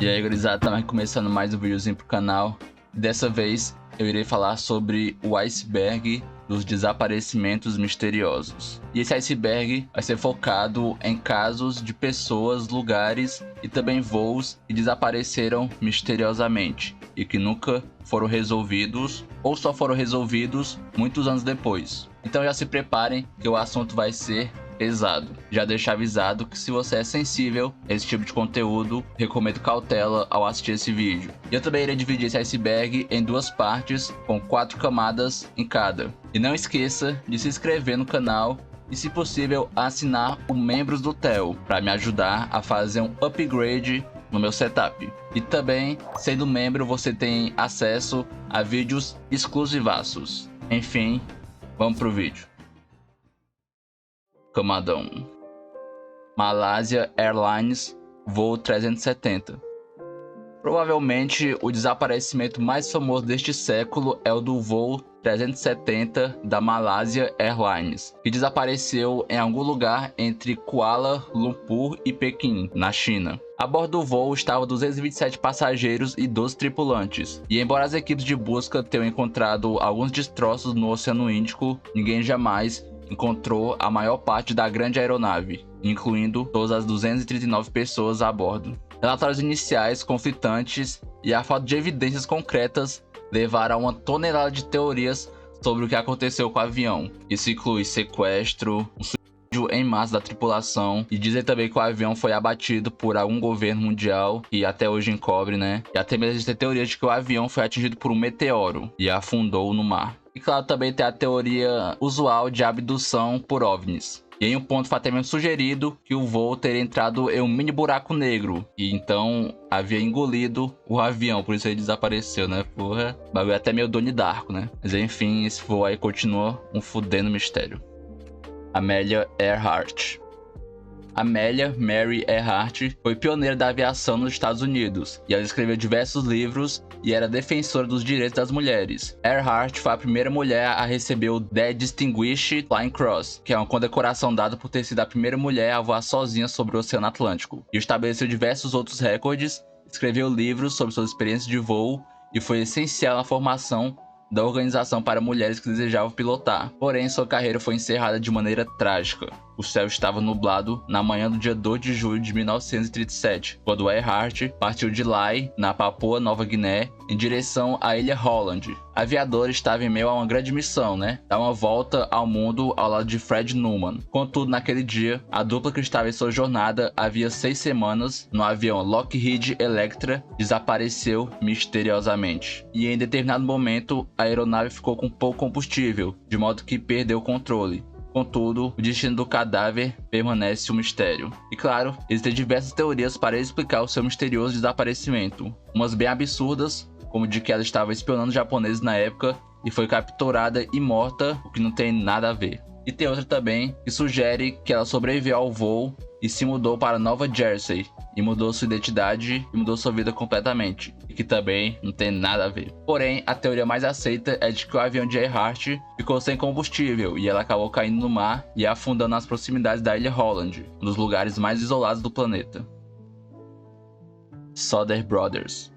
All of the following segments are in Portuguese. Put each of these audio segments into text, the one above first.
E aí, gurizada, estamos começando mais um videozinho pro canal. Dessa vez eu irei falar sobre o iceberg dos desaparecimentos misteriosos. E esse iceberg vai ser focado em casos de pessoas, lugares e também voos que desapareceram misteriosamente e que nunca foram resolvidos ou só foram resolvidos muitos anos depois. Então já se preparem que o assunto vai ser pesado. Já deixo avisado que se você é sensível a esse tipo de conteúdo, recomendo cautela ao assistir esse vídeo. E eu também irei dividir esse iceberg em duas partes, com 4 camadas em cada. E não esqueça de se inscrever no canal e, se possível, assinar o Membros do TEL para me ajudar a fazer um upgrade no meu setup. E também, sendo membro, você tem acesso a vídeos exclusivaços. Enfim, vamos pro vídeo. Camada 1. Malaysia Airlines, voo 370. Provavelmente o desaparecimento mais famoso deste século é o do voo 370 da Malaysia Airlines, que desapareceu em algum lugar entre Kuala Lumpur e Pequim, na China. A bordo do voo estavam 227 passageiros e 12 tripulantes, e embora as equipes de busca tenham encontrado alguns destroços no Oceano Índico, ninguém jamais encontrou a maior parte da grande aeronave, incluindo todas as 239 pessoas a bordo. Relatórios iniciais conflitantes e a falta de evidências concretas levaram a uma tonelada de teorias sobre o que aconteceu com o avião. Isso inclui sequestro, um suicídio em massa da tripulação, e dizem também que o avião foi abatido por algum governo mundial e até hoje encobre, né? E até mesmo existem teorias de que o avião foi atingido por um meteoro e afundou no mar. E claro, também tem a teoria usual de abdução por OVNIs. E em um ponto foi até mesmo sugerido que o voo teria entrado em um mini buraco negro e então havia engolido o avião, por isso ele desapareceu, né? Porra, o bagulho é até meio Donnie Darko, né? Mas enfim, esse voo aí continua um fudendo mistério. Amelia Earhart. Amelia Mary Earhart foi pioneira da aviação nos Estados Unidos, e ela escreveu diversos livros e era defensora dos direitos das mulheres. Earhart foi a primeira mulher a receber o The Distinguished Flying Cross, que é uma condecoração dada por ter sido a primeira mulher a voar sozinha sobre o Oceano Atlântico, e estabeleceu diversos outros recordes, escreveu livros sobre suas experiências de voo e foi essencial na formação da organização para mulheres que desejavam pilotar. Porém, sua carreira foi encerrada de maneira trágica. O céu estava nublado na manhã do dia 2 de julho de 1937, quando Earhart partiu de Lae, na Papua Nova Guiné, em direção à ilha Holland. A aviadora estava em meio a uma grande missão, né? Dar uma volta ao mundo ao lado de Fred Newman. Contudo, naquele dia, a dupla que estava em sua jornada havia 6 semanas no avião Lockheed Electra desapareceu misteriosamente. E em determinado momento, a aeronave ficou com pouco combustível, de modo que perdeu o controle. Contudo, o destino do cadáver permanece um mistério. E claro, existem diversas teorias para explicar o seu misterioso desaparecimento. Umas bem absurdas, como de que ela estava espionando japoneses na época e foi capturada e morta, o que não tem nada a ver. E tem outra também que sugere que ela sobreviveu ao voo e se mudou para Nova Jersey, e mudou sua identidade e mudou sua vida completamente, e que também não tem nada a ver. Porém, a teoria mais aceita é de que o avião de Earhart ficou sem combustível e ela acabou caindo no mar e afundando nas proximidades da ilha Holland, um dos lugares mais isolados do planeta. Soder Brothers.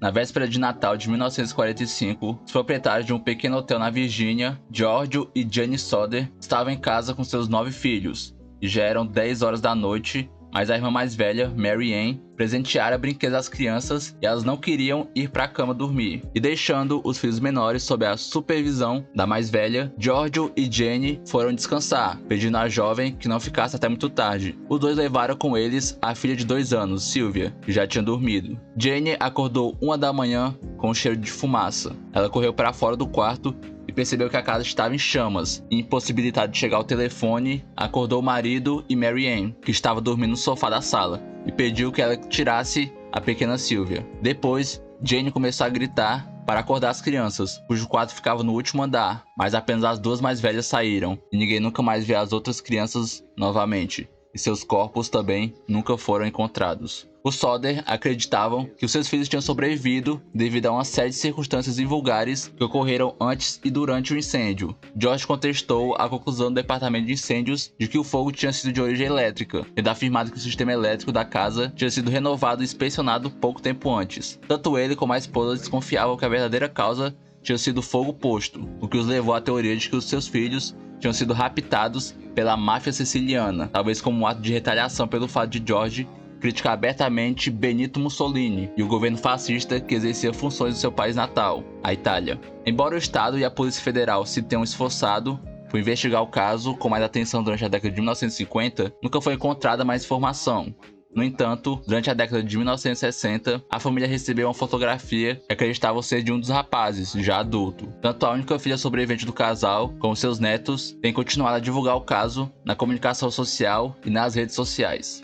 Na véspera de Natal de 1945, os proprietários de um pequeno hotel na Virgínia, Giorgio e Jane Soder, estavam em casa com seus 9 filhos, e já eram 10 horas da noite, mas a irmã mais velha, Mary Ann, presenteara brinquedos às crianças e elas não queriam ir para a cama dormir, e deixando os filhos menores sob a supervisão da mais velha, Giorgio e Jane foram descansar, pedindo à jovem que não ficasse até muito tarde. Os dois levaram com eles a filha de 2 anos, Sylvia, que já tinha dormido. Jane acordou 1 da manhã com um cheiro de fumaça. Ela correu para fora do quarto e percebeu que a casa estava em chamas, e impossibilitada de chegar ao telefone, acordou o marido e Mary Ann, que estava dormindo no sofá da sala, e pediu que ela tirasse a pequena Sylvia. Depois, Jane começou a gritar para acordar as crianças, cujo quarto ficava no último andar, mas apenas as 2 mais velhas saíram, e ninguém nunca mais viu as outras crianças novamente, e seus corpos também nunca foram encontrados. Os Soder acreditavam que os seus filhos tinham sobrevivido devido a uma série de circunstâncias invulgares que ocorreram antes e durante o incêndio. George contestou a conclusão do departamento de incêndios de que o fogo tinha sido de origem elétrica, tendo afirmado que o sistema elétrico da casa tinha sido renovado e inspecionado pouco tempo antes. Tanto ele como a esposa desconfiavam que a verdadeira causa tinha sido fogo posto, o que os levou à teoria de que os seus filhos tinham sido raptados pela máfia siciliana, talvez como um ato de retaliação pelo fato de George criticar abertamente Benito Mussolini e o governo fascista que exercia funções no seu país natal, a Itália. Embora o Estado e a Polícia Federal se tenham esforçado por investigar o caso com mais atenção durante a década de 1950, nunca foi encontrada mais informação. No entanto, durante a década de 1960, a família recebeu uma fotografia que acreditava ser de um dos rapazes, já adulto. Tanto a única filha sobrevivente do casal, como seus netos, têm continuado a divulgar o caso na comunicação social e nas redes sociais.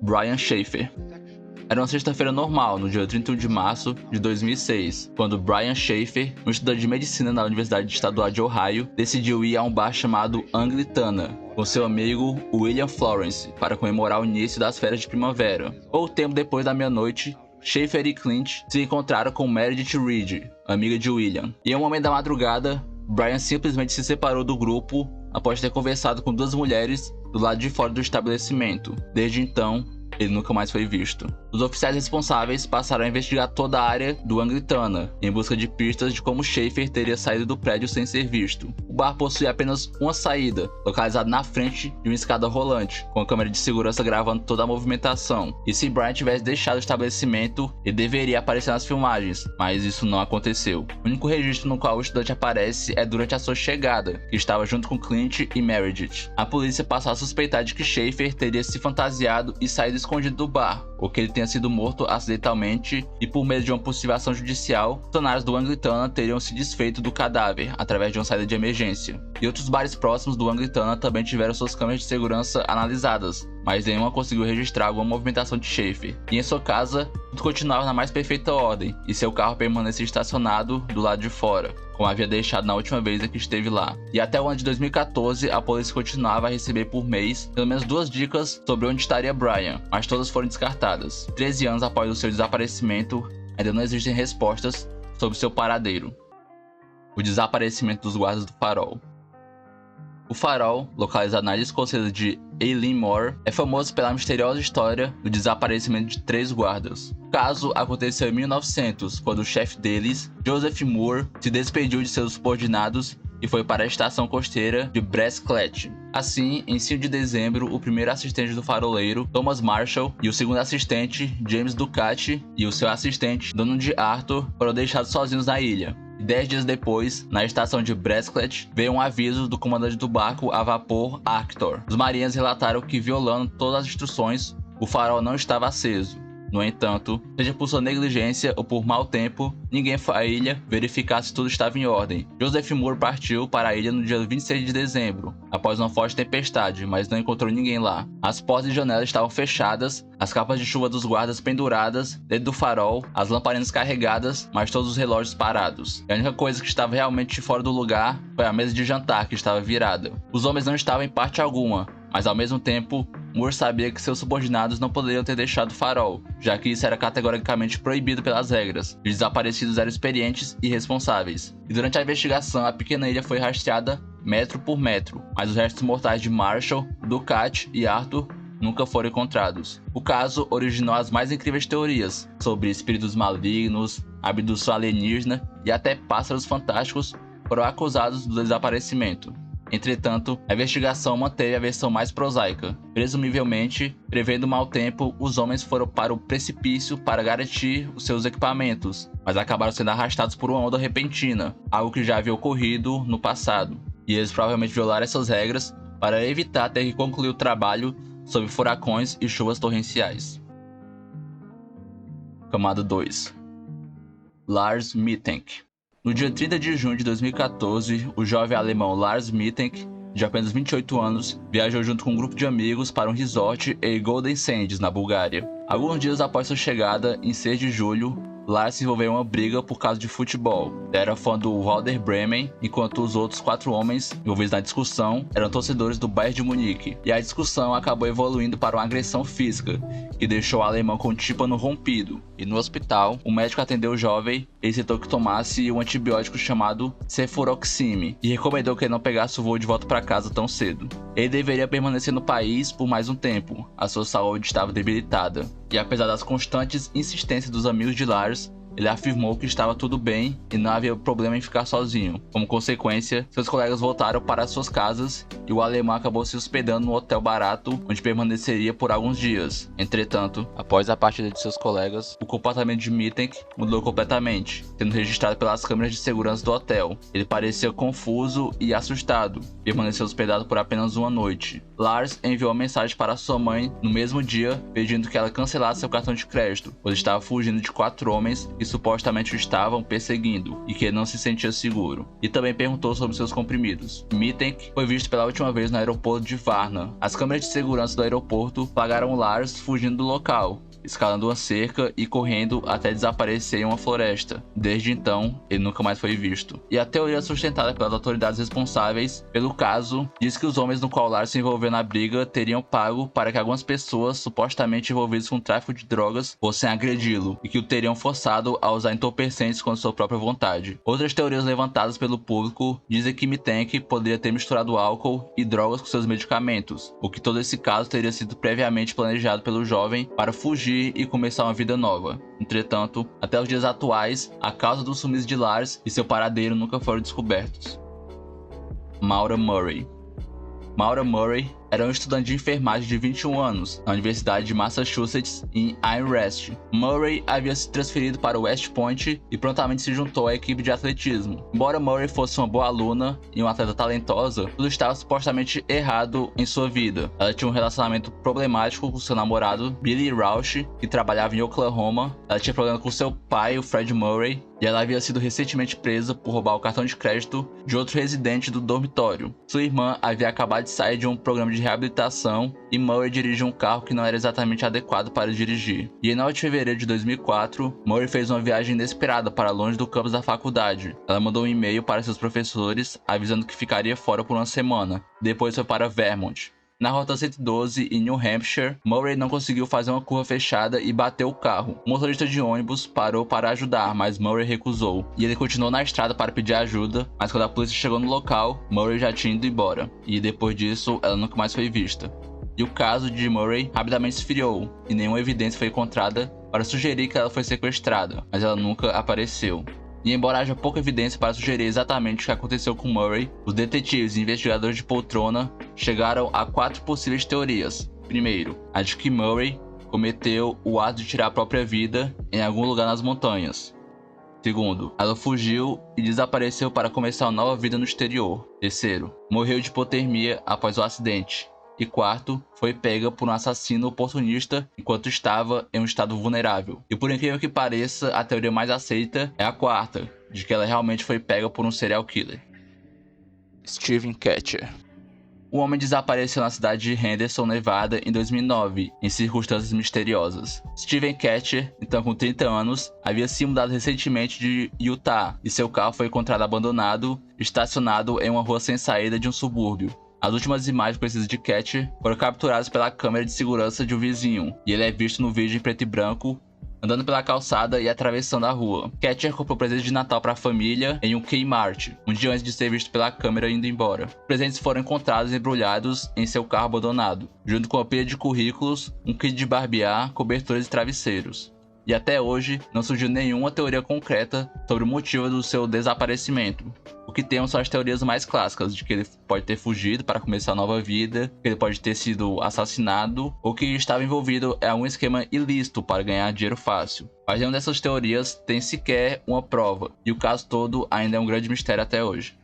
Brian Schaefer. Era uma sexta-feira normal, no dia 31 de março de 2006, quando Brian Schaefer, um estudante de medicina na Universidade Estadual de Ohio, decidiu ir a um bar chamado Anglicana, com seu amigo William Florence, para comemorar o início das férias de primavera. Pouco tempo depois da meia-noite, Schaefer e Clint se encontraram com Meredith Reed, amiga de William. E em um momento da madrugada, Brian simplesmente se separou do grupo após ter conversado com duas mulheres do lado de fora do estabelecimento. Desde então, ele nunca mais foi visto. Os oficiais responsáveis passaram a investigar toda a área do Anglicana, em busca de pistas de como Schaefer teria saído do prédio sem ser visto. O bar possuía apenas uma saída, localizada na frente de uma escada rolante, com a câmera de segurança gravando toda a movimentação. E se Brian tivesse deixado o estabelecimento, ele deveria aparecer nas filmagens, mas isso não aconteceu. O único registro no qual o estudante aparece é durante a sua chegada, que estava junto com Clint e Meredith. A polícia passou a suspeitar de que Schaefer teria se fantasiado e saído escondido do bar, ou que ele tenha sido morto acidentalmente, e por meio de uma possível ação judicial, funcionários do Anglicana teriam se desfeito do cadáver através de uma saída de emergência. E outros bares próximos do Anglicana também tiveram suas câmeras de segurança analisadas, mas nenhuma conseguiu registrar alguma movimentação de Schaefer. E em sua casa, tudo continuava na mais perfeita ordem, e seu carro permanecia estacionado do lado de fora, como havia deixado na última vez em que esteve lá. E até o ano de 2014, a polícia continuava a receber por mês pelo menos 2 dicas sobre onde estaria Brian, mas todas foram descartadas. 13 anos após o seu desaparecimento, ainda não existem respostas sobre seu paradeiro. O desaparecimento dos guardas do farol. O farol, localizado na ilha escocesa de Eilean Mor, é famoso pela misteriosa história do desaparecimento de 3 guardas. O caso aconteceu em 1900, quando o chefe deles, Joseph Moore, se despediu de seus subordinados e foi para a estação costeira de Brasclet. Assim, em 5 de dezembro, o primeiro assistente do faroleiro, Thomas Marshall, e o segundo assistente, James Ducati, e o seu assistente, Donald Arthur, foram deixados sozinhos na ilha. 10 dias depois, na estação de Brasclet, veio um aviso do comandante do barco a vapor Arctor. Os marinheiros relataram que, violando todas as instruções, o farol não estava aceso. No entanto, seja por sua negligência ou por mau tempo, ninguém foi à ilha verificar se tudo estava em ordem. Joseph Moore partiu para a ilha no dia 26 de dezembro, após uma forte tempestade, mas não encontrou ninguém lá. As portas e janelas estavam fechadas, as capas de chuva dos guardas penduradas dentro do farol, as lamparinas carregadas, mas todos os relógios parados. E a única coisa que estava realmente fora do lugar foi a mesa de jantar, que estava virada. Os homens não estavam em parte alguma, mas ao mesmo tempo, Moore sabia que seus subordinados não poderiam ter deixado o farol, já que isso era categoricamente proibido pelas regras. Os desaparecidos eram experientes e responsáveis. E durante a investigação, a pequena ilha foi rastreada metro por metro, mas os restos mortais de Marshall, Ducati e Arthur nunca foram encontrados. O caso originou as mais incríveis teorias sobre espíritos malignos, abdução alienígena e até pássaros fantásticos foram acusados do desaparecimento. Entretanto, a investigação manteve a versão mais prosaica. Presumivelmente, prevendo mau tempo, os homens foram para o precipício para garantir os seus equipamentos, mas acabaram sendo arrastados por uma onda repentina, algo que já havia ocorrido no passado. E eles provavelmente violaram essas regras para evitar ter que concluir o trabalho sob furacões e chuvas torrenciais. Camada 2. Lars Mittank. No dia 30 de junho de 2014, o jovem alemão Lars Mittank, de apenas 28 anos, viajou junto com um grupo de amigos para um resort em Golden Sands, na Bulgária. Alguns dias após sua chegada, em 6 de julho, Lars se envolveu em uma briga por causa de futebol. Ele era fã do Werder Bremen, enquanto os outros 4 homens envolvidos na discussão eram torcedores do Bayern de Munique. E a discussão acabou evoluindo para uma agressão física, que deixou o alemão com o tímpano rompido. E no hospital, o médico atendeu o jovem e citou que tomasse um antibiótico chamado cefuroxime e recomendou que ele não pegasse o voo de volta para casa tão cedo. Ele deveria permanecer no país por mais um tempo, a sua saúde estava debilitada. E apesar das constantes insistências dos amigos de Lars, ele afirmou que estava tudo bem e não havia problema em ficar sozinho. Como consequência, seus colegas voltaram para suas casas e o alemão acabou se hospedando no hotel barato, onde permaneceria por alguns dias. Entretanto, após a partida de seus colegas, o comportamento de Mittenk mudou completamente, sendo registrado pelas câmeras de segurança do hotel. Ele parecia confuso e assustado, permaneceu hospedado por apenas uma noite. Lars enviou uma mensagem para sua mãe no mesmo dia, pedindo que ela cancelasse seu cartão de crédito, pois estava fugindo de 4 homens que supostamente o estavam perseguindo e que ele não se sentia seguro. E também perguntou sobre seus comprimidos. Mittenk foi visto pela última vez no aeroporto de Varna. As câmeras de segurança do aeroporto flagaram Lars fugindo do local, escalando uma cerca e correndo até desaparecer em uma floresta. Desde então, ele nunca mais foi visto. E a teoria sustentada pelas autoridades responsáveis pelo caso diz que os homens no qual Lars se envolveu na briga teriam pago para que algumas pessoas supostamente envolvidas com tráfico de drogas fossem agredi-lo e que o teriam forçado a usar entorpecentes contra sua própria vontade. Outras teorias levantadas pelo público dizem que Mittenk poderia ter misturado álcool e drogas com seus medicamentos, ou que todo esse caso teria sido previamente planejado pelo jovem para fugir e começar uma vida nova. Entretanto, até os dias atuais, a causa do sumiço de Lars e seu paradeiro nunca foram descobertos. Maura Murray. Maura Murray era um estudante de enfermagem de 21 anos na Universidade de Massachusetts em Amherst. Murray havia se transferido para West Point e prontamente se juntou à equipe de atletismo. Embora Murray fosse uma boa aluna e uma atleta talentosa, tudo estava supostamente errado em sua vida. Ela tinha um relacionamento problemático com seu namorado, Billy Rausch, que trabalhava em Oklahoma. Ela tinha problema com seu pai, o Fred Murray, e ela havia sido recentemente presa por roubar o cartão de crédito de outro residente do dormitório. Sua irmã havia acabado de sair de um programa de reabilitação e Murray dirigia um carro que não era exatamente adequado para dirigir. E em 9 de fevereiro de 2004, Murray fez uma viagem inesperada para longe do campus da faculdade. Ela mandou um e-mail para seus professores avisando que ficaria fora por uma semana. Depois foi para Vermont. Na Rota 112, em New Hampshire, Murray não conseguiu fazer uma curva fechada e bateu o carro. O motorista de ônibus parou para ajudar, mas Murray recusou. E ele continuou na estrada para pedir ajuda, mas quando a polícia chegou no local, Murray já tinha ido embora. E depois disso, ela nunca mais foi vista. E o caso de Murray rapidamente esfriou, e nenhuma evidência foi encontrada para sugerir que ela foi sequestrada, mas ela nunca apareceu. E embora haja pouca evidência para sugerir exatamente o que aconteceu com Murray, os detetives e investigadores de poltrona chegaram a 4 possíveis teorias. Primeiro, a de que Murray cometeu o ato de tirar a própria vida em algum lugar nas montanhas. Segundo, ela fugiu e desapareceu para começar uma nova vida no exterior. Terceiro, morreu de hipotermia após o acidente. E quarto, foi pega por um assassino oportunista enquanto estava em um estado vulnerável. E por incrível que pareça, a teoria mais aceita é a quarta, de que ela realmente foi pega por um serial killer. Steven Ketcher. O homem desapareceu na cidade de Henderson, Nevada, em 2009, em circunstâncias misteriosas. Steven Ketcher, então com 30 anos, havia se mudado recentemente de Utah, e seu carro foi encontrado abandonado, estacionado em uma rua sem saída de um subúrbio. As últimas imagens conhecidas de Ketcher foram capturadas pela câmera de segurança de um vizinho, e ele é visto no vídeo em preto e branco, andando pela calçada e atravessando a rua. Ketcher comprou presentes de Natal para a família em um Kmart, um dia antes de ser visto pela câmera indo embora. Os presentes foram encontrados embrulhados em seu carro abandonado, junto com uma pilha de currículos, um kit de barbear, cobertores e travesseiros. E até hoje não surgiu nenhuma teoria concreta sobre o motivo do seu desaparecimento. O que temos são as teorias mais clássicas, de que ele pode ter fugido para começar uma nova vida, que ele pode ter sido assassinado, ou que estava envolvido em algum esquema ilícito para ganhar dinheiro fácil. Mas nenhuma dessas teorias tem sequer uma prova, e o caso todo ainda é um grande mistério até hoje.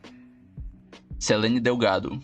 Selene Delgado.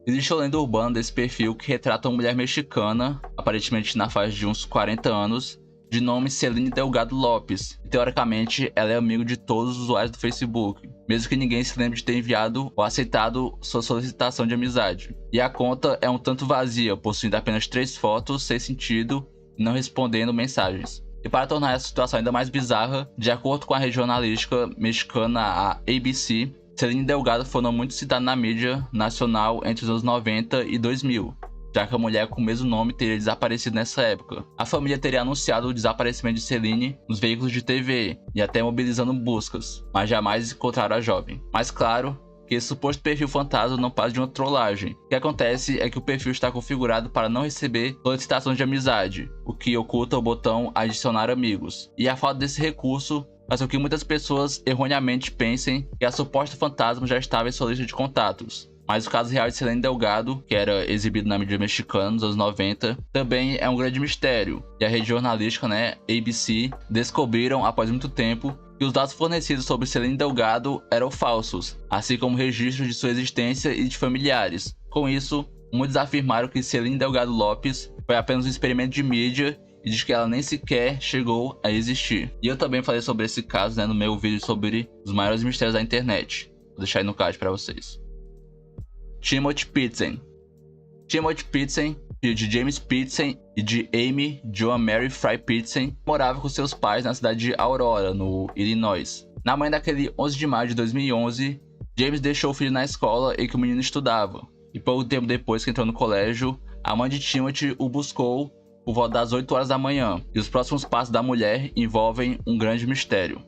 Existe uma lenda urbana desse perfil que retrata uma mulher mexicana, aparentemente na faixa de uns 40 anos, de nome Selene Delgado Lopes, e teoricamente ela é amigo de todos os usuários do Facebook, mesmo que ninguém se lembre de ter enviado ou aceitado sua solicitação de amizade. E a conta é um tanto vazia, possuindo apenas 3 fotos sem sentido e não respondendo mensagens. E para tornar essa situação ainda mais bizarra, de acordo com a rede jornalística mexicana, a ABC, Celine Delgado foi um nome muito citado na mídia nacional entre os anos 90 e 2000, já que a mulher com o mesmo nome teria desaparecido nessa época. A família teria anunciado o desaparecimento de Celine nos veículos de TV e até mobilizando buscas, mas jamais encontraram a jovem. Mas claro, que esse suposto perfil fantasma não passa de uma trollagem. O que acontece é que o perfil está configurado para não receber solicitações de amizade, o que oculta o botão adicionar amigos. E a falta desse recurso faz com que muitas pessoas erroneamente pensem que a suposta fantasma já estava em sua lista de contatos. Mas o caso real de Celine Delgado, que era exibido na mídia mexicana nos anos 90, também é um grande mistério. E a rede jornalística, ABC, descobriram após muito tempo que os dados fornecidos sobre Celine Delgado eram falsos, assim como registros de sua existência e de familiares. Com isso, muitos afirmaram que Celine Delgado Lopes foi apenas um experimento de mídia e de que ela nem sequer chegou a existir. E eu também falei sobre esse caso no meu vídeo sobre os maiores mistérios da internet. Vou deixar aí no card para vocês. Timothy Pitzen. Timothy Pitzen, filho de James Pitzen e de Amy Joan Mary Fry Pitzen, morava com seus pais na cidade de Aurora, no Illinois. Na manhã daquele 11 de maio de 2011, James deixou o filho na escola em que o menino estudava. E pouco tempo depois que entrou no colégio, a mãe de Timothy o buscou por volta das 8 horas da manhã. E os próximos passos da mulher envolvem um grande mistério.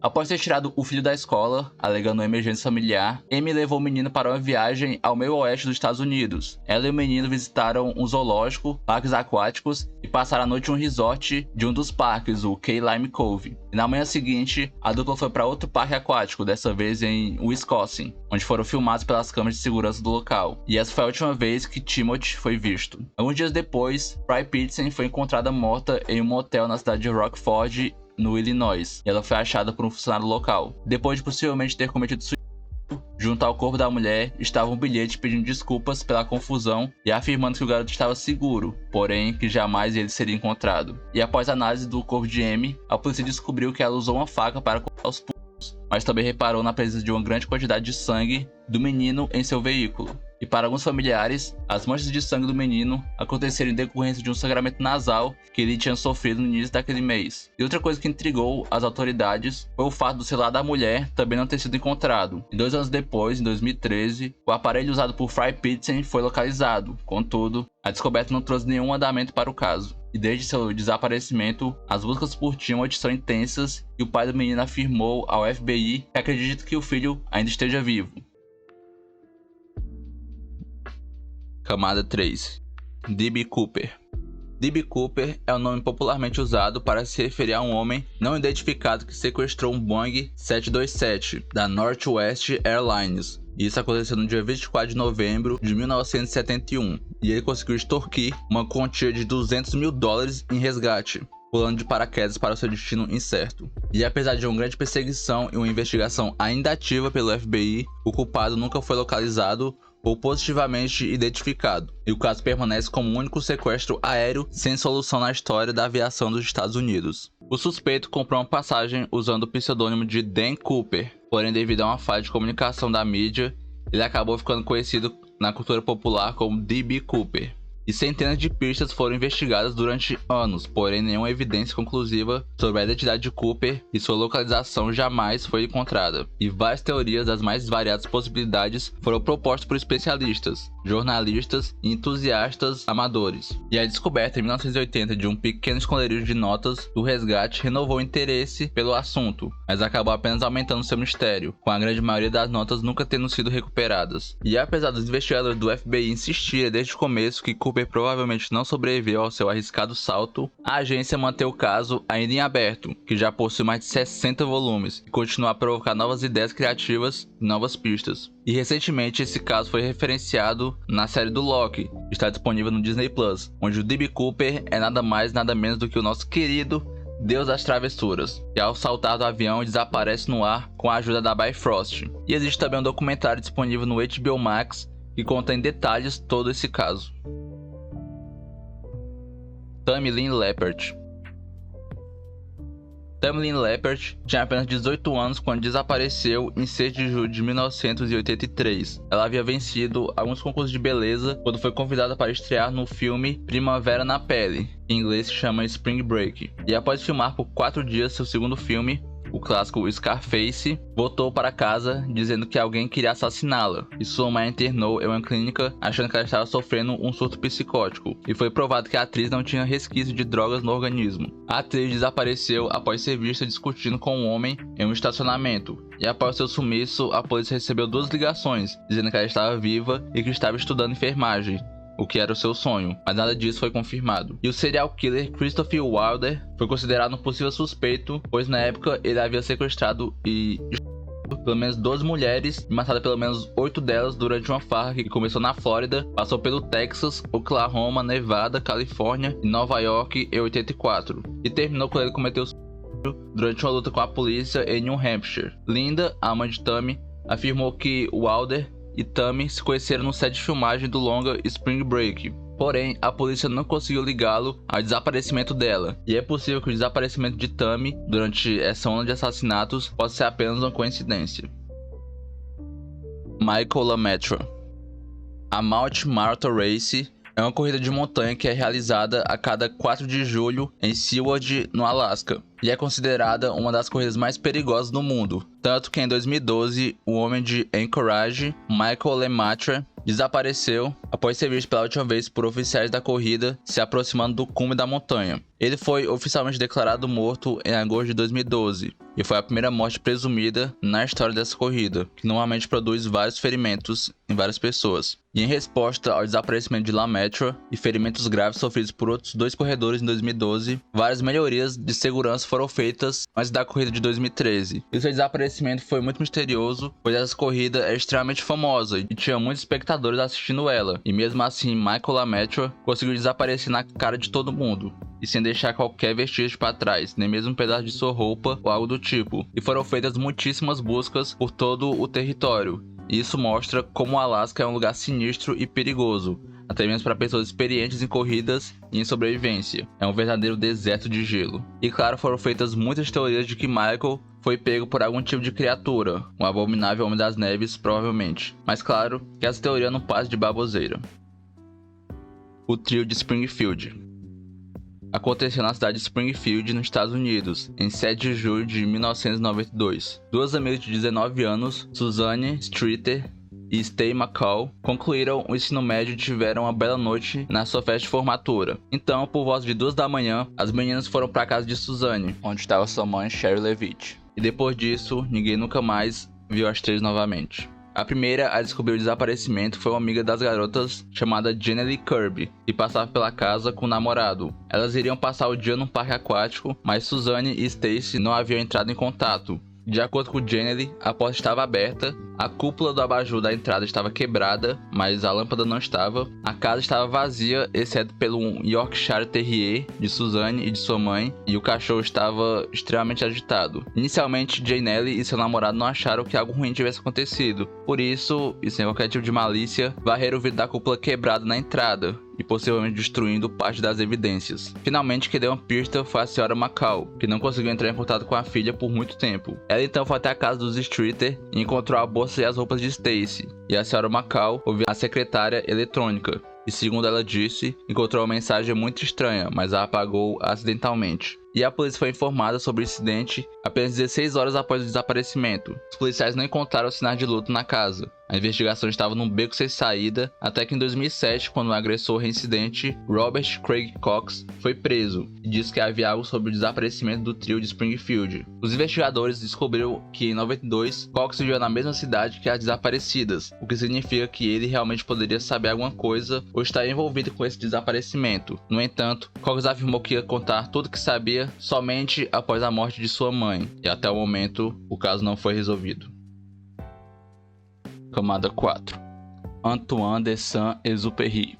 Após ter tirado o filho da escola, alegando uma emergência familiar, Amy levou o menino para uma viagem ao meio oeste dos Estados Unidos. Ela e o menino visitaram um zoológico, parques aquáticos e passaram a noite em um resort de um dos parques, o Key Lime Cove. E na manhã seguinte, a dupla foi para outro parque aquático, dessa vez em Wisconsin, onde foram filmados pelas câmeras de segurança do local. E essa foi a última vez que Timothy foi visto. Alguns dias depois, Fry Pitzen foi encontrada morta em um motel na cidade de Rockford, no Illinois, e ela foi achada por um funcionário local. Depois de possivelmente ter cometido suicídio, junto ao corpo da mulher estava um bilhete pedindo desculpas pela confusão e afirmando que o garoto estava seguro, porém que jamais ele seria encontrado. E após a análise do corpo de Amy, a polícia descobriu que ela usou uma faca para cortar os pulsos, mas também reparou na presença de uma grande quantidade de sangue do menino em seu veículo. E para alguns familiares, as manchas de sangue do menino aconteceram em decorrência de um sangramento nasal que ele tinha sofrido no início daquele mês. E outra coisa que intrigou as autoridades foi o fato do celular da mulher também não ter sido encontrado. E 2 anos depois, em 2013, o aparelho usado por Fry Pitzen foi localizado. Contudo, a descoberta não trouxe nenhum andamento para o caso. E desde seu desaparecimento, as buscas por Timothy são intensas e o pai do menino afirmou ao FBI que acredita que o filho ainda esteja vivo. Camada 3. D.B. Cooper. D.B. Cooper é o nome popularmente usado para se referir a um homem não identificado que sequestrou um Boeing 727 da Northwest Airlines. Isso aconteceu no dia 24 de novembro de 1971, e ele conseguiu extorquir uma quantia de $200 mil em resgate, pulando de paraquedas para o seu destino incerto. E apesar de uma grande perseguição e uma investigação ainda ativa pelo FBI, o culpado nunca foi localizado ou positivamente identificado, e o caso permanece como o único sequestro aéreo sem solução na história da aviação dos Estados Unidos. O suspeito comprou uma passagem usando o pseudônimo de Dan Cooper, porém devido a uma falha de comunicação da mídia, ele acabou ficando conhecido na cultura popular como D.B. Cooper. E centenas de pistas foram investigadas durante anos, porém nenhuma evidência conclusiva sobre a identidade de Cooper e sua localização jamais foi encontrada. E várias teorias das mais variadas possibilidades foram propostas por especialistas, jornalistas e entusiastas amadores. E a descoberta em 1980 de um pequeno esconderijo de notas do resgate renovou o interesse pelo assunto, mas acabou apenas aumentando seu mistério, com a grande maioria das notas nunca tendo sido recuperadas. E apesar dos investigadores do FBI insistirem desde o começo que Cooper provavelmente não sobreviveu ao seu arriscado salto, a agência mantém o caso ainda em aberto, que já possui mais de 60 volumes, e continua a provocar novas ideias criativas e novas pistas. E recentemente esse caso foi referenciado na série do Loki, que está disponível no Disney Plus, onde o D.B. Cooper é nada mais nada menos do que o nosso querido Deus das Travessuras, que ao saltar do avião desaparece no ar com a ajuda da Bifrost. E existe também um documentário disponível no HBO Max que conta em detalhes todo esse caso. Tammy Lynn Leppert. Tamlin Leppert tinha apenas 18 anos quando desapareceu em 6 de julho de 1983. Ela havia vencido alguns concursos de beleza quando foi convidada para estrear no filme Primavera na Pele, em inglês se chama Spring Break. E após filmar por 4 dias seu segundo filme, o clássico Scarface, voltou para casa dizendo que alguém queria assassiná-la, e sua mãe a internou em uma clínica achando que ela estava sofrendo um surto psicótico, e foi provado que a atriz não tinha resquício de drogas no organismo. A atriz desapareceu após ser vista discutindo com um homem em um estacionamento, e após seu sumiço, a polícia recebeu 2 ligações dizendo que ela estava viva e que estava estudando enfermagem, o que era o seu sonho, mas nada disso foi confirmado. E o serial killer Christopher Wilder foi considerado um possível suspeito, pois na época ele havia sequestrado e pelo menos 12 mulheres e matado pelo menos 8 delas durante uma farra que começou na Flórida, passou pelo Texas, Oklahoma, Nevada, Califórnia e Nova York em 84, e terminou quando ele cometeu suicídio durante uma luta com a polícia em New Hampshire. Linda, a mãe de Tammy, afirmou que Wilder e Tammy se conheceram no set de filmagem do longa Spring Break. Porém, a polícia não conseguiu ligá-lo ao desaparecimento dela, e é possível que o desaparecimento de Tammy durante essa onda de assassinatos possa ser apenas uma coincidência. Michael LeMaitre. A Mount Marathon Race é uma corrida de montanha que é realizada a cada 4 de julho em Seward, no Alasca, e é considerada uma das corridas mais perigosas do mundo. Tanto que em 2012, o homem de Anchorage, Michael LeMaitre, desapareceu após ser visto pela última vez por oficiais da corrida se aproximando do cume da montanha. Ele foi oficialmente declarado morto em agosto de 2012 e foi a primeira morte presumida na história dessa corrida, que normalmente produz vários ferimentos em várias pessoas. E em resposta ao desaparecimento de LeMaitre e ferimentos graves sofridos por outros 2 corredores em 2012, várias melhorias de segurança foram feitas antes da corrida de 2013. E seu desaparecimento foi muito misterioso, pois essa corrida é extremamente famosa e tinha muitos espectadores assistindo ela. E mesmo assim, Michael LeMaitre conseguiu desaparecer na cara de todo mundo, e sem deixar qualquer vestígio para trás, nem mesmo um pedaço de sua roupa ou algo do tipo. E foram feitas muitíssimas buscas por todo o território. E isso mostra como o Alasca é um lugar sinistro e perigoso, até mesmo para pessoas experientes em corridas e em sobrevivência. É um verdadeiro deserto de gelo. E claro, foram feitas muitas teorias de que Michael foi pego por algum tipo de criatura, um abominável homem das neves, provavelmente. Mas claro, que essa teoria não passa de baboseira. O trio de Springfield. Aconteceu na cidade de Springfield, nos Estados Unidos, em 7 de julho de 1992. 2 amigas de 19 anos, Suzanne Streeter e Stay McCall, concluíram o ensino médio e tiveram uma bela noite na sua festa de formatura. Então, por volta de 2 da manhã, as meninas foram para a casa de Suzanne, onde estava sua mãe, Sherry Levitt. E depois disso, ninguém nunca mais viu as 3 novamente. A primeira a descobrir o desaparecimento foi uma amiga das garotas chamada Jenny Lee Kirby, que passava pela casa com o namorado. Elas iriam passar o dia num parque aquático, mas Suzanne e Stacy não haviam entrado em contato. De acordo com Jenny Lee, a porta estava aberta, a cúpula do abajur da entrada estava quebrada, mas a lâmpada não estava. A casa estava vazia, exceto pelo Yorkshire Terrier de Suzanne e de sua mãe, e o cachorro estava extremamente agitado. Inicialmente, Janelle e seu namorado não acharam que algo ruim tivesse acontecido. Por isso, e sem qualquer tipo de malícia, varreram o vidro da cúpula quebrado na entrada, e possivelmente destruindo parte das evidências. Finalmente, quem deu uma pista foi a senhora McCall, que não conseguiu entrar em contato com a filha por muito tempo. Ela então foi até a casa dos Streeter e encontrou a bolsa e as roupas de Stacy, e a senhora McCall ouviu a secretária eletrônica, e segundo ela disse, encontrou uma mensagem muito estranha, mas a apagou acidentalmente. E a polícia foi informada sobre o incidente apenas 16 horas após o desaparecimento. Os policiais não encontraram sinais de luto na casa. A investigação estava num beco sem saída, até que em 2007, quando o agressor reincidente, Robert Craig Cox, foi preso e disse que havia algo sobre o desaparecimento do trio de Springfield. Os investigadores descobriram que em 92, Cox vivia na mesma cidade que as desaparecidas, o que significa que ele realmente poderia saber alguma coisa ou estar envolvido com esse desaparecimento. No entanto, Cox afirmou que ia contar tudo o que sabia somente após a morte de sua mãe, e até o momento o caso não foi resolvido. Camada 4. Antoine de Saint-Exupéry.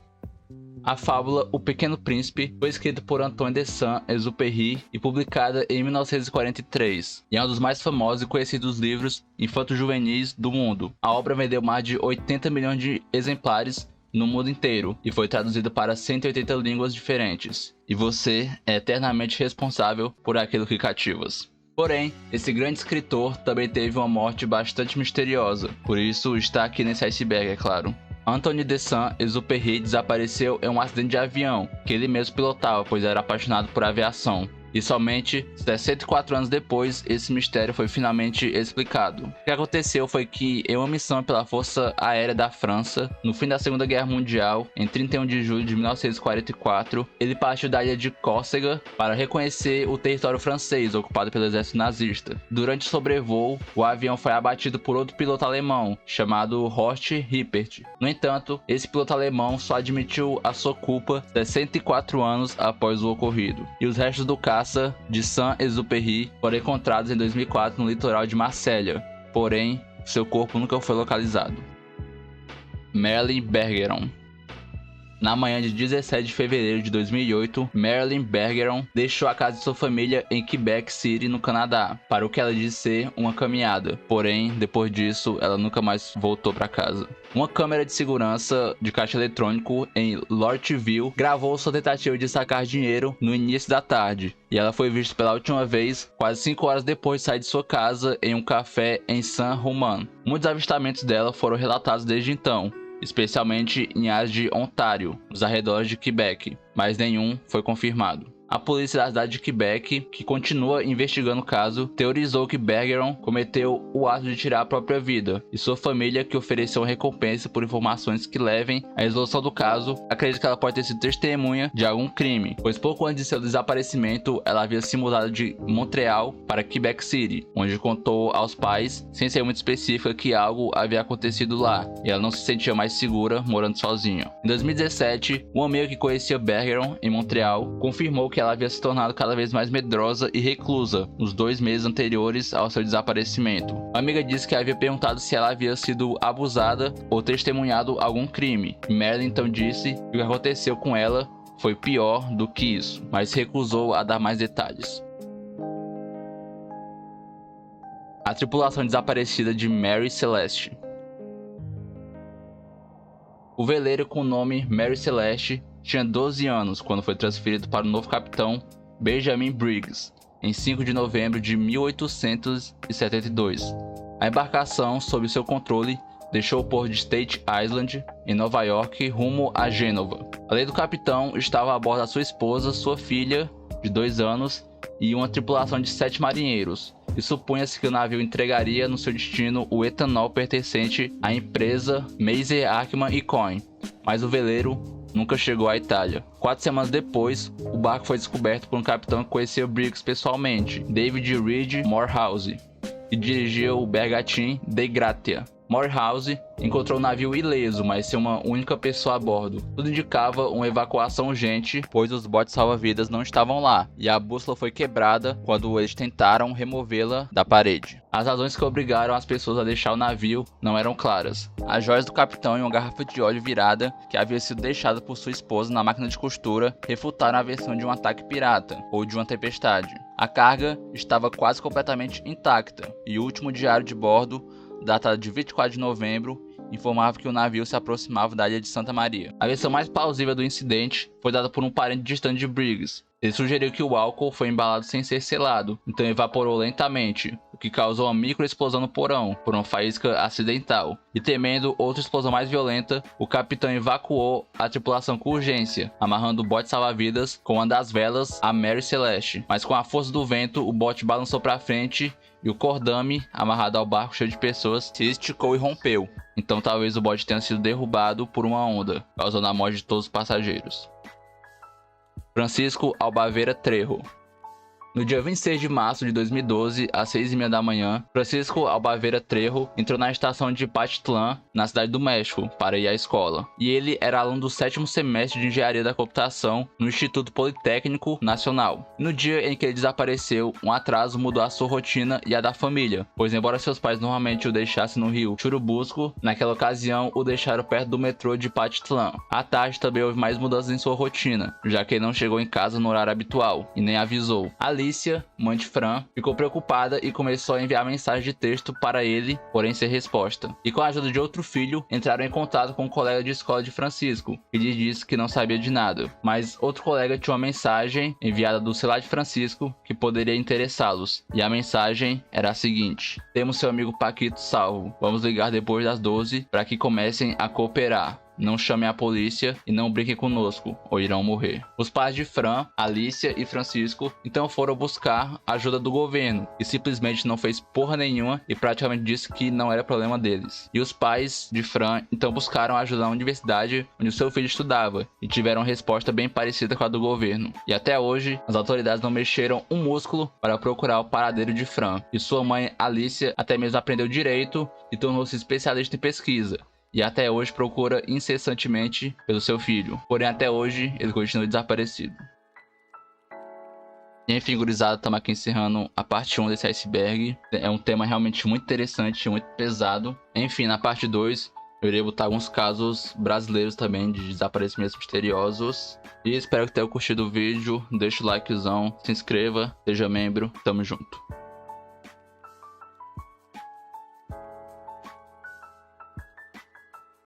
A fábula O Pequeno Príncipe foi escrita por Antoine de Saint-Exupéry e publicada em 1943, e é um dos mais famosos e conhecidos livros infanto-juvenis do mundo. A obra vendeu mais de 80 milhões de exemplares no mundo inteiro e foi traduzido para 180 línguas diferentes. E você é eternamente responsável por aquilo que cativas. Porém, esse grande escritor também teve uma morte bastante misteriosa, por isso está aqui nesse iceberg, é claro. Antoine de Saint-Exupéry desapareceu em um acidente de avião, que ele mesmo pilotava, pois era apaixonado por aviação. E somente 64 anos depois, esse mistério foi finalmente explicado. O que aconteceu foi que, em uma missão pela Força Aérea da França, no fim da Segunda Guerra Mundial, em 31 de julho de 1944, ele partiu da ilha de Córcega para reconhecer o território francês ocupado pelo exército nazista. Durante o sobrevoo, o avião foi abatido por outro piloto alemão, chamado Horst Rippert. No entanto, esse piloto alemão só admitiu a sua culpa 64 anos após o ocorrido. E os restos do caça de Saint-Exupéry foram encontrados em 2004 no litoral de Marselha, porém, seu corpo nunca foi localizado. Marilyn Bergeron. Na manhã de 17 de fevereiro de 2008, Marilyn Bergeron deixou a casa de sua família em Quebec City, no Canadá, para o que ela disse ser uma caminhada. Porém, depois disso, ela nunca mais voltou para casa. Uma câmera de segurança de caixa eletrônico em Lorteville gravou sua tentativa de sacar dinheiro no início da tarde, e ela foi vista pela última vez quase 5 horas depois de sair de sua casa em um café em Saint-Romuald. Muitos avistamentos dela foram relatados desde então, especialmente em áreas de Ontário, nos arredores de Quebec, mas nenhum foi confirmado. A polícia da cidade de Quebec, que continua investigando o caso, teorizou que Bergeron cometeu o ato de tirar a própria vida, e sua família, que ofereceu uma recompensa por informações que levem à resolução do caso, acredita que ela pode ter sido testemunha de algum crime, pois pouco antes de seu desaparecimento, ela havia se mudado de Montreal para Quebec City, onde contou aos pais, sem ser muito específica, que algo havia acontecido lá, e ela não se sentia mais segura morando sozinha. Em 2017, um amigo que conhecia Bergeron em Montreal confirmou que ela havia se tornado cada vez mais medrosa e reclusa nos 2 meses anteriores ao seu desaparecimento. A amiga disse que havia perguntado se ela havia sido abusada ou testemunhado algum crime. Marilyn então disse que o que aconteceu com ela foi pior do que isso, mas recusou a dar mais detalhes. A tripulação desaparecida de Mary Celeste. O veleiro com o nome Mary Celeste tinha 12 anos quando foi transferido para o novo capitão Benjamin Briggs, em 5 de novembro de 1872. A embarcação, sob seu controle, deixou o porto de Staten Island, em Nova York, rumo a Gênova. Além do capitão, estava a bordo a sua esposa, sua filha, de 2 anos, e uma tripulação de 7 marinheiros, e supunha-se que o navio entregaria no seu destino o etanol pertencente à empresa Maser Ackman Cohen, mas o veleiro nunca chegou à Itália. 4 semanas depois, o barco foi descoberto por um capitão que conhecia Briggs pessoalmente, David Reed Morehouse, que dirigia o Bergantin de Gratia. Morehouse encontrou o navio ileso, mas sem uma única pessoa a bordo. Tudo indicava uma evacuação urgente, pois os botes salva-vidas não estavam lá, e a bússola foi quebrada quando eles tentaram removê-la da parede. As razões que obrigaram as pessoas a deixar o navio não eram claras. As joias do capitão e uma garrafa de óleo virada, que havia sido deixada por sua esposa na máquina de costura, refutaram a versão de um ataque pirata, ou de uma tempestade. A carga estava quase completamente intacta, e o último diário de bordo, datado de 24 de novembro, informava que o navio se aproximava da ilha de Santa Maria. A versão mais plausível do incidente foi dada por um parente distante de Briggs. Ele sugeriu que o álcool foi embalado sem ser selado, então evaporou lentamente, o que causou uma microexplosão no porão, por uma faísca acidental. E temendo outra explosão mais violenta, o capitão evacuou a tripulação com urgência, amarrando o bote salva-vidas com uma das velas a Mary Celeste. Mas com a força do vento, o bote balançou para frente e o cordame, amarrado ao barco cheio de pessoas, se esticou e rompeu. Então talvez o bote tenha sido derrubado por uma onda, causando a morte de todos os passageiros. Francisco Albaveira Trejo. No dia 26 de março de 2012, às 6h30 da manhã, Francisco Albaveira Trejo entrou na estação de Patitlán, na cidade do México, para ir à escola. E ele era aluno do 7º semestre de Engenharia da Computação no Instituto Politécnico Nacional. No dia em que ele desapareceu, um atraso mudou a sua rotina e a da família, pois embora seus pais normalmente o deixassem no rio Churubusco, naquela ocasião o deixaram perto do metrô de Patitlán. À tarde também houve mais mudanças em sua rotina, já que ele não chegou em casa no horário habitual, e nem avisou. Ali, Alicia, mãe de Fran, ficou preocupada e começou a enviar mensagem de texto para ele, porém sem resposta. E com a ajuda de outro filho, entraram em contato com um colega de escola de Francisco, que lhe disse que não sabia de nada. Mas outro colega tinha uma mensagem enviada do celular de Francisco que poderia interessá-los. E a mensagem era a seguinte: temos seu amigo Paquito salvo. Vamos ligar depois das 12 para que comecem a cooperar. Não chamem a polícia e não brinquem conosco, ou irão morrer. Os pais de Fran, Alicia e Francisco então foram buscar a ajuda do governo, e simplesmente não fez porra nenhuma e praticamente disse que não era problema deles. E os pais de Fran então buscaram ajuda na universidade onde o seu filho estudava, e tiveram uma resposta bem parecida com a do governo. E até hoje, as autoridades não mexeram um músculo para procurar o paradeiro de Fran. E sua mãe, Alicia, até mesmo aprendeu direito e tornou-se especialista em pesquisa. E até hoje procura incessantemente pelo seu filho. Porém, até hoje, ele continua desaparecido. E enfim, gurizada, estamos aqui encerrando a parte 1 desse iceberg. É um tema realmente muito interessante, muito pesado. Enfim, na parte 2, eu irei botar alguns casos brasileiros também de desaparecimentos misteriosos. E espero que tenham curtido o vídeo. Deixa o likezão, se inscreva, seja membro. Tamo junto.